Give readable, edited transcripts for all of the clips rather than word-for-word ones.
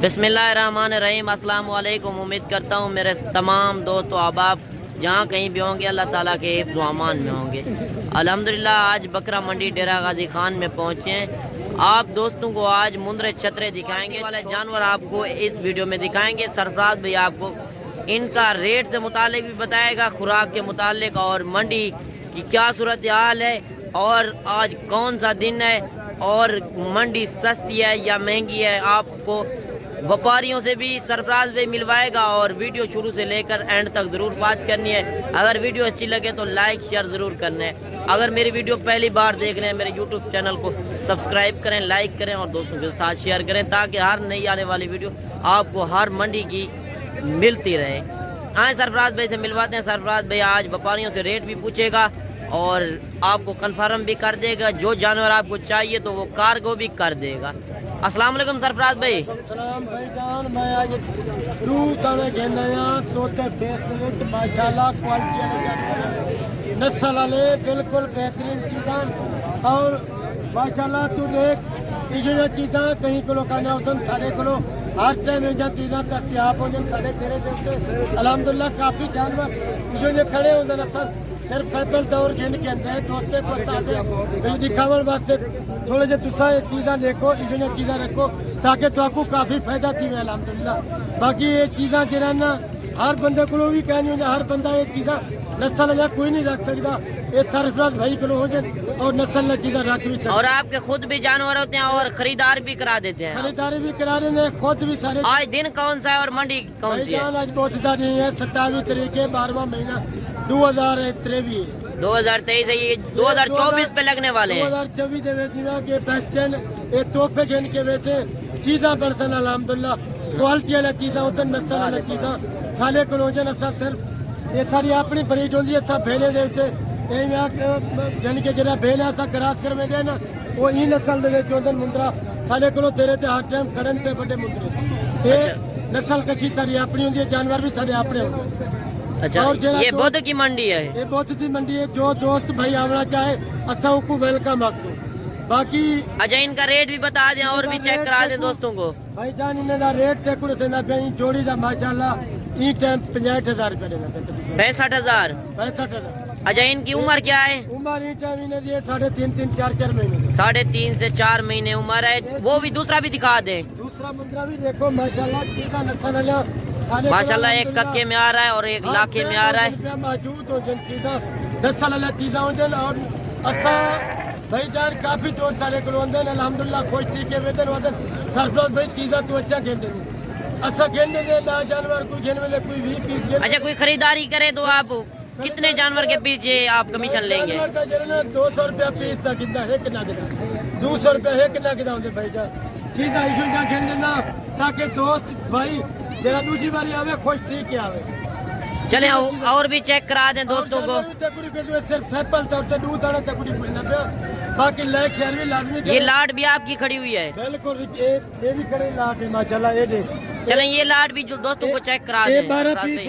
बिस्मिल्लाहिर्रहमानिर्रहीम। अस्सलाम वालेकुम। उम्मीद करता हूँ मेरे तमाम दोस्त व अहबाब जहाँ कहीं भी होंगे अल्लाह ताला के हिफ्ज़ व अमान में होंगे। अल्हम्दुलिल्लाह आज बकरा मंडी डेरा गाजी खान में पहुँचे हैं। आप दोस्तों को आज मुंदरे छतरे दिखाएंगे वाले जानवर आपको इस वीडियो में दिखाएंगे। सरफराज भाई आपको इनका रेट से मुतालिक भी बताएगा, खुराक के मुतालिक और मंडी की क्या सूरत हाल है और आज कौन सा दिन है और मंडी सस्ती है या महंगी है। आपको व्यापारियों से भी सरफराज भाई मिलवाएगा और वीडियो शुरू से लेकर एंड तक ज़रूर बात करनी है। अगर वीडियो अच्छी लगे तो लाइक शेयर ज़रूर करना है। अगर मेरी वीडियो पहली बार देख रहे हैं मेरे यूट्यूब चैनल को सब्सक्राइब करें, लाइक करें और दोस्तों के साथ शेयर करें ताकि हर नई आने वाली वीडियो आपको हर मंडी की मिलती रहे। आए सरफराज भाई से मिलवाते हैं। सरफराज भाई आज व्यापारियों से रेट भी पूछेगा और आपको कंफर्म भी कर देगा। जो जानवर आपको चाहिए तो वो कार्गो भी कर देगा। अस्सलाम वालेकुम सरफराज भाई। सलाम भाईजान, मैं आज रूह ताने घेनया तोते फेस दे विच माशाअल्लाह क्वालिटी वाले जानवर नस्ल वाले बिल्कुल बेहतरीन चीज़ां और माशाअल्लाह तू देख इजो चीज़ां कहीं को कहना उसन सारे को हर टाइम इजा चीज़ां दस्तियाब हो जान सारे तेरे दोस्त अल्हम्दुलिल्लाह काफ़ी जानवर इजो खड़े होंगे नस्ल सिर्फ सैपल तौर गिन के अंदर दोस्ते को दिखावन वास्ते थोड़े जे तुसा ये चीज़ां देखो इजो चीज़ां रखो ताकि तो काफ़ी फायदा थी अल्हम्दुलिल्लाह। बाकी ये चीज़ां जरा ना हर बंदे को भी कहनी हो हर बंदा ये चीज़ां नस्ल या कोई नहीं रख सकता। ये सरफराज भाई को हो जाए और नस्ल चीज़ां रख भी सकते। और आपके खुद भी जानवर होते हैं और खरीदार भी करा देते हैं। खरीदारी भी करा रहे हैं खुद भी सारे। आज दिन कौन सा है और मंडी कौन सी है? आज बहुत ज़्यादा नहीं है 27 तारीख 12वां महीना 2023 2023 है। ये 2024 पे लगने वाले हैं। 2024 के पेस्टन ये तोहफे गिन के वैसे चीज़ां बरसन अल्हम्दुलिल्लाह क्वालिटी वाला चीज़ां होते नस्ल वाला चीज़ां साले को रोजन असा सिर्फ ये सारी अपनी ब्रीड होती है। असा भेले दे जानी कि जरा भेल असा क्रॉस कर में ना वो ई नस्ल दे होते मुंदरा साले को तेरे ते हर टाइम करन ते बड़े मुंदरे ये नस्ल कची सारी अपनी होती है। जानवर भी सारे अपने होते हैं। अच्छा, और ये बुध की मंडी है। ये बुध की मंडी है। जो दोस्त भाई आना चाहे अच्छा उनको वेलकम आखो। बाकी अच्छा इनका रेट भी बता दें और भी चेक करा दें दोस्तों को। भाई जान इन्हें रेट चेक पे जोड़ी का माशाल्लाह ई टाइम 65,000 रुपये देना 65,000। 65,000। अच्छा इनकी उम्र क्या है? उम्र ई टाइम इन्हें दिए 3.5 4 महीने 3.5 से 4 महीने उम्र है। वो भी दूसरा भी दिखा दें। दूसरा मुद्रा भी देखो माशाल्लाह चीज़ा नस्ल माशाल्लाह एक कक्के में आ रहा है और एक लाखे में आ रहा है। मौजूद हो जन चीज़ा नस्ल वाला चीज़ा हो जन और असा भाई जान काफ़ी दोस्त सारे को अल्हम्दुलिल्लाह खुश थी के वेतन वतन सरफराज भाई चीज़ा तो अच्छा खेल दे अच्छा खेल दे ना जानवर को खेल में कोई भी पीस। अच्छा कोई खरीदारी करे तो आप कितने जानवर के पीछे आप कमीशन लेंगे? 200 रुपया पीस तक एक नग 200 रुपया एक नग भाई जान चीज़ा इशू खेल देना ताकि दोस्त भाई जरा दूसरी बारी आवे खुश थी के आवे। चले और भी चेक करा दें दोस्तों को। सिर्फ सैपल तौर से दूध आना तक बाकी लाइक शेयर भी लाजमी। ये लाट भी आपकी खड़ी हुई है? बिल्कुल ये भी करे लाट है माशाल्लाह। ये देख चलें ये लाट भी जो दोस्तों को चेक करा दें। 12 पीस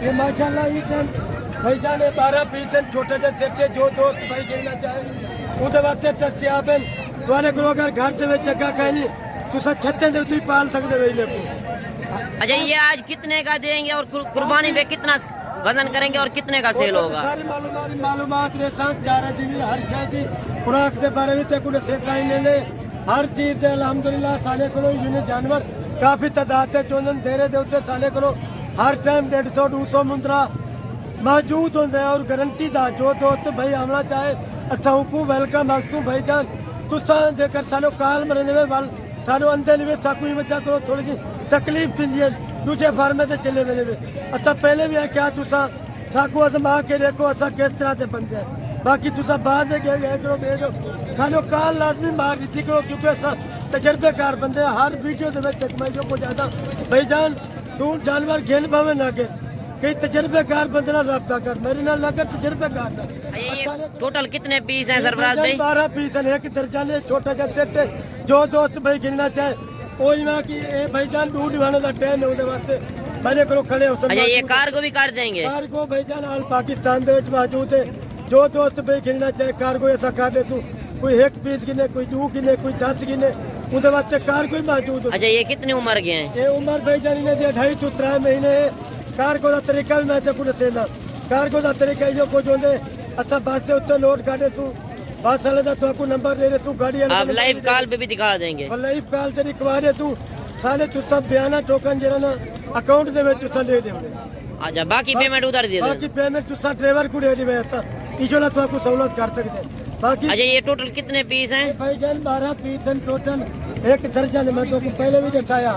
ये माशाल्लाह ये भाई जान 12 पीस छोटे से सेटे जो दोस्त भाई गिनना चाहे उनके वास्ते दस्तियाब है। तुम्हारे को अगर घर से जगह कहनी तो छत्ते दे तू पाल सकते वही को। अच्छा ये आज कितने का देंगे और कुर्बानी पे कितना वजन करेंगे और कितने का सेल होगा? सारी मालूमात रे सांस चारे दी हर चीज की खुराक के बारे में ते कुछ सेसाई ने हर चीज अल्हम्दुलिल्लाह साले को यूं जानवर काफी तादाद से चोंदन तेरे दे उत्ते साले को हर टाइम 150 200 मुंदरा मौजूद होंगे और गारंटी दा जो दोस्त भाई आना चाहे अच्छा उनको वेलकम आखसूं भाई जान तुसा जेकर सालो काल मरने वाल सालो अंदर में साकुई वजह करो थोड़ी जी तकलीफ थी दूसरे फार्मे से चले मिले अच्छा पहले भी है क्या तुसा साकू आजमा के देखो असा किस तरह से बन जाए। बाकी तुसा बाद गए करो भेजो सालो काल लाजमी मार दी करो क्योंकि असा तजर्बेकार बंदे हर वीडियो के को ज्यादा भाई जान तू जानवर गिन पावे ना गिन कई तजर्बेकार बंदे ना रब्ता कर मेरे नाल ना कर तजर्बेकार ना। टोटल कितने पीस हैं सरफराज भाई? 12 पीस है। एक दर्जन छोटा सा सेट जो दोस्त भाई गिनना चाहे वही ना कि भाई जान दूध निभाने का टाइम है उसके वास्ते मेरे को खड़े हो सकते। अच्छा ये कार्गो भी कर देंगे? कार्गो भाई जान आल पाकिस्तान दे मौजूद है। जो दोस्त भाई गिनना चाहे कार्गो ऐसा कर दे तू कोई 1 पीस गिने कोई 2 गिने कोई 10 गिने उनके वास्ते कार कोई मौजूद हो। अच्छा ये कितनी उम्र के हैं? ये उम्र भाई जानी ने 2.5 to 3 महीने कार को दा तरीका भी मैं ते कुछ देना कार को दा तरीका जो कुछ होंदे असा बस से उत्ते लोड काटे सु बस वाले दा तो नंबर दे रहे सु गाड़ी वाले आप लाइव कॉल पे भी दिखा देंगे। लाइव कॉल ते दिखवा दे सु साले तू सब बयाना टोकन जरा ना अकाउंट दे विच तुसा दे देंगे। अच्छा बाकी पेमेंट उधर दे दो। बाकी पेमेंट तुसा ड्राइवर को दे देवे ऐसा इजोला तो आपको सहूलत कर सकते बाकी। अच्छा ये टोटल कितने पीस हैं? भाईजान 12 पीस हैं टोटल एक दर्जन में तो पहले भी दसाया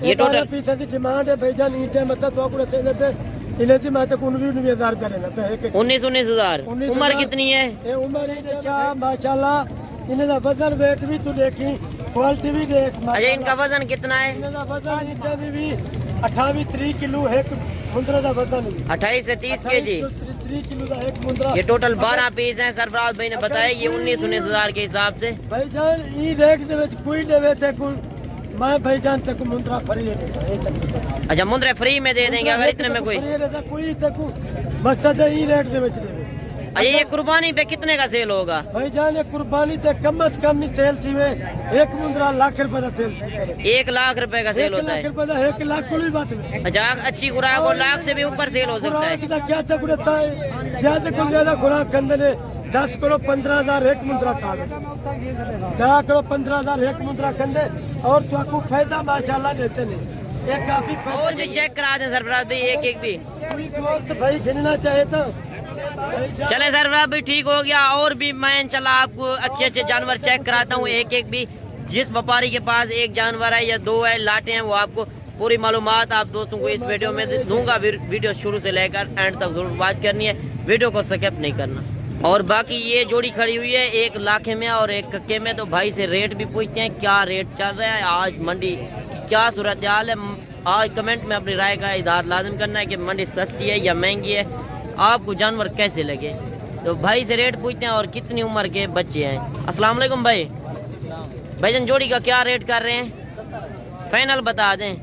ये टोटल पीस की डिमांड है भाईजान ईटे मतलब तो को से पे इन्हें दी मैं तो 19,000 रुपए लेना पे 19,000। उम्र कितनी है? ये उम्र है अच्छा माशाल्लाह इन्हें दा वजन वेट भी तू देखी क्वालिटी भी देख। अच्छा इनका वजन कितना है? इन्हें दा वजन ईटे भी 28-3 किलो एक मुंद्रा दा वजन 28 से 30 केजी 3 किलो का एक मुंद्रा। ये टोटल 12 पीस हैं। सरफराज भाई ने बताया ये 19,000 के हिसाब से। भाईजान ई रेट दे विच कोई देवे ते कोई मैं भाईजान तक मुंद्रा फ्री है अच्छा मुंद्रे फ्री में दे देंगे अगर इतने में कोई कोई तक मकसद है ई रेट दे विच देवे। अच्छा ये कुर्बानी पे कितने का सेल होगा? भाईजान ये कुर्बानी ते कम से कम ही सेल थी वे 1 मुंद्रा लाख रुपए का सेल थी 1 लाख रुपए का सेल होता है। 1 लाख रुपए का 1 लाख कोई बात नहीं। अच्छा अच्छी खुराक और लाख से भी ऊपर सेल हो सकता है। खुराक क्या तक उड़ता है ज्यादा कुल ज्यादा खुराक कंदे ने 10 किलो 15,000 एक मुंद्रा खा 10 किलो 15,000 एक मुंद्रा कंदे और तो आपको फायदा माशाल्लाह देते नहीं ये काफी और भी चेक करा दें सरफराज भाई एक भी कोई दोस्त भाई गिनना चाहे तो चले सरफराज भाई ठीक हो गया। और भी मैं इंशाल्लाह आपको अच्छे अच्छे जानवर चेक कराता हूँ एक भी। जिस व्यापारी के पास एक जानवर है या 2 है लाटे हैं वो आपको पूरी मालूमात आप दोस्तों को इस वीडियो में दूंगा। वीडियो शुरू से लेकर एंड तक जरूर बात करनी है वीडियो को स्किप नहीं करना। और बाकी ये जोड़ी खड़ी हुई है 1 लाख में और 1 कक्के में। तो भाई से रेट भी पूछते हैं क्या रेट चल रहा है आज मंडी क्या सूरत हाल है। आज कमेंट में अपनी राय का इजहार लाजम करना है कि मंडी सस्ती है या महंगी है आपको जानवर कैसे लगे। तो भाई से रेट पूछते हैं और कितनी उम्र के बच्चे हैं। अस्सलाम वालेकुम भाई। भाईजान जोड़ी का क्या रेट कर रहे हैं? फाइनल बता दें।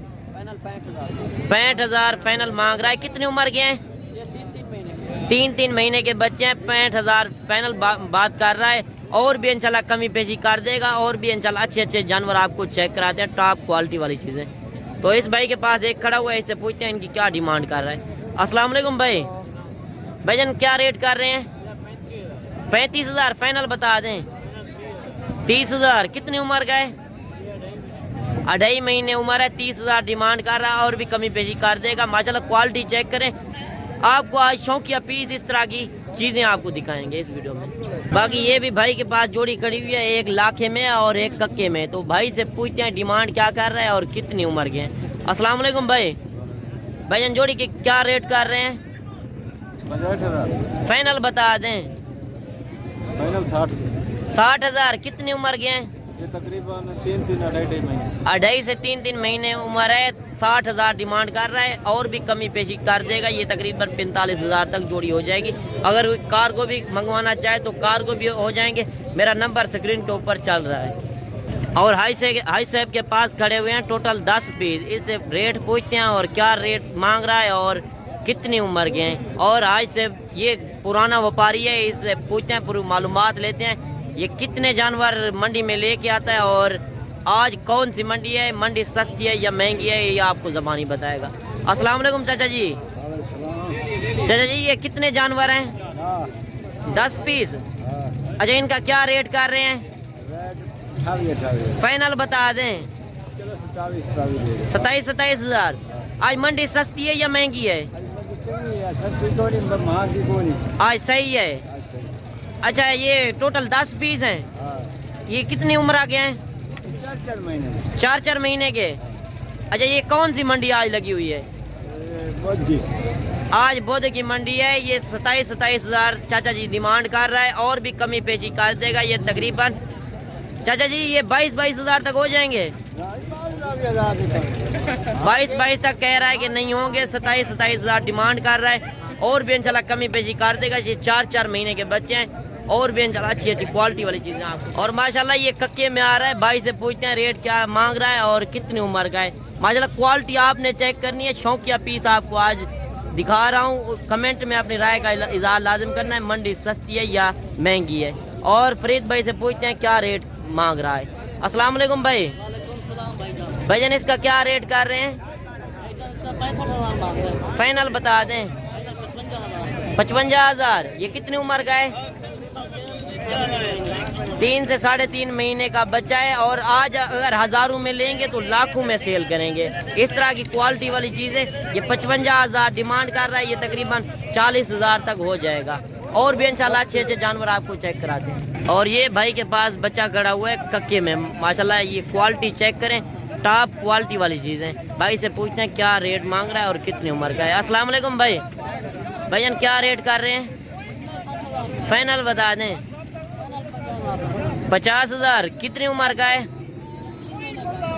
65,000 फाइनल मांग रहा है। कितनी उम्र के हैं? 3 महीने के बच्चे हैं। 65,000 फाइनल बात कर रहा है। और भी इंशाल्लाह कमी पेशी कर देगा और भी इंशाल्लाह अच्छे अच्छे जानवर आपको चेक कराते हैं टॉप क्वालिटी वाली चीज़ें। तो इस भाई के पास एक खड़ा हुआ है इससे पूछते हैं इनकी क्या डिमांड कर रहा है। अस्सलाम वालेकुम भाई। भाईजान क्या रेट कर रहे हैं? 35,000 फाइनल बता दें। 30,000 कितनी उम्र का है? 2.5 महीने उम्र है। 30,000 डिमांड कर रहा है और भी कमी पेशी कर देगा। माशाल्लाह क्वालिटी चेक करें। आपको आज शौकिया पीस इस तरह की चीज़ें आपको दिखाएंगे इस वीडियो में। बाकी ये भी भाई के पास जोड़ी खड़ी हुई है 1 लाख में और 1 कक्के में। तो भाई से पूछते हैं डिमांड क्या कर रहा है और कितनी उम्र के हैं। अस्सलाम वालेकुम भाई। भाईजान जोड़ी के क्या रेट कर रहे हैं? 65,000 फाइनल बता दें। फाइनल 60,000 कितनी उम्र के हैं? ये तकरीबन 3-3 महीने 2.5 से 3 महीने उम्र है। 60,000 डिमांड कर रहा है और भी कमी पेशी कर देगा। ये तकरीबन 45,000 तक जोड़ी हो जाएगी। अगर कार को भी मंगवाना चाहे तो कार को भी हो जाएंगे। मेरा नंबर स्क्रीन के ऊपर चल रहा है। और हाई साहब के पास खड़े हुए हैं टोटल 10 पीस। इससे रेट पूछते हैं और क्या रेट मांग रहा है और कितनी उम्र के हैं। और हाई साहब ये पुराना व्यापारी है इससे पूछते हैं पूरी मालूमात लेते हैं ये कितने जानवर मंडी में लेके आता है और आज कौन सी मंडी है मंडी सस्ती है या महंगी है ये आपको ज़बानी बताएगा। अस्सलाम वालेकुम चाचा जी। चाचा जी ये कितने जानवर हैं? 10 पीस। अच्छा इनका क्या रेट कर रहे हैं? फाइनल बता दें। 27,000। आज मंडी सस्ती है या महंगी है? आज सही है। अच्छा ये टोटल 10 पीस हैं। ये कितनी उम्र के हैं? 4 महीने के। अच्छा ये कौन सी मंडी आज लगी हुई है? आज बोधे की मंडी है। ये 27,000 चाचा जी डिमांड कर रहा है और भी कमी पेशी कर देगा। ये तकरीबन चाचा जी ये 22,000 तक हो जाएंगे। 22 तक कह रहा है कि नहीं होंगे। 27,000 डिमांड कर रहा है और भी इंशाल्लाह कमी पेशी कर देगा। ये 4 महीने के बच्चे हैं और भी इंशाल्लाह अच्छी क्वालिटी वाली चीज़ें आपको। और माशाल्लाह ये कक्के में आ रहा है। भाई से पूछते हैं रेट क्या मांग रहा है और कितनी उम्र का है। माशाल्लाह क्वालिटी आपने चेक करनी है। शौकिया पीस आपको आज दिखा रहा हूँ। कमेंट में अपनी राय का इजहार लाजिम करना है मंडी सस्ती है या महंगी है। और फरीद भाई से पूछते हैं क्या रेट मांग रहा है। अस्सलाम वालेकुम भाई। भाईजान इसका क्या रेट कर रहे हैं? 65,000 फाइनल बता दें। 55,000। ये कितनी उम्र का है? 3 से 3.5 महीने का बच्चा है। और आज अगर हज़ारों में लेंगे तो लाखों में सेल करेंगे। इस तरह की क्वालिटी वाली चीज़ें ये 55,000 डिमांड कर रहा है। ये तकरीबन 40,000 तक हो जाएगा। और भी इंशाल्लाह अच्छे अच्छे जानवर आपको चेक कराते हैं। और ये भाई के पास बच्चा खड़ा हुआ है कक्के में, माशाल्लाह। ये क्वालिटी चेक करें, टॉप क्वालिटी वाली चीज़ें। भाई से पूछते हैं क्या रेट मांग रहा है और कितनी उम्र का है। अस्सलाम वालेकुम भाई। भाईजान क्या रेट कर रहे हैं? फाइनल बता दें। 50,000। कितनी उम्र का है?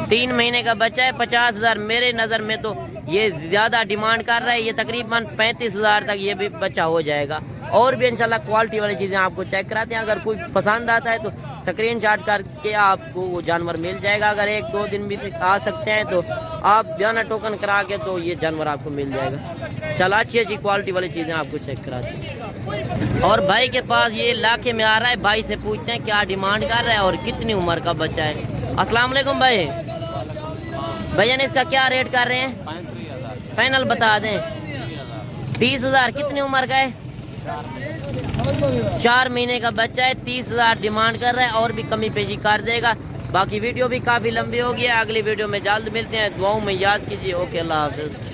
3 महीने का बच्चा है। 50,000 मेरे नज़र में तो ये ज़्यादा डिमांड कर रहा है। ये तकरीबन 35,000 तक ये भी बच्चा हो जाएगा। और भी इंशाल्लाह क्वालिटी वाली चीज़ें आपको चेक कराते हैं। अगर कोई पसंद आता है तो स्क्रीनशॉट करके आपको वो जानवर मिल जाएगा। अगर 1-2 दिन भी आ सकते हैं तो आप बयाना टोकन करा के तो ये जानवर आपको मिल जाएगा। चला अच्छी अच्छी क्वालिटी वाली चीज़ें आपको चेक कराते हैं। और भाई के पास ये लाखे में आ रहा है। भाई से पूछते हैं क्या डिमांड कर रहा है और कितनी उम्र का बच्चा है। अस्सलाम वालेकुम भाई। भैया ने इसका क्या रेट कर रहे हैं? फाइनल बता दें। 30,000। कितनी उम्र का है? 4 महीने का बच्चा है। 30,000 डिमांड कर रहा है। और भी कमी पेशी कर देगा। बाकी वीडियो भी काफ़ी लंबी होगी। अगली वीडियो में जल्द मिलते हैं। दुआओं में याद कीजिए। ओके, अल्लाह हाफ़िज़।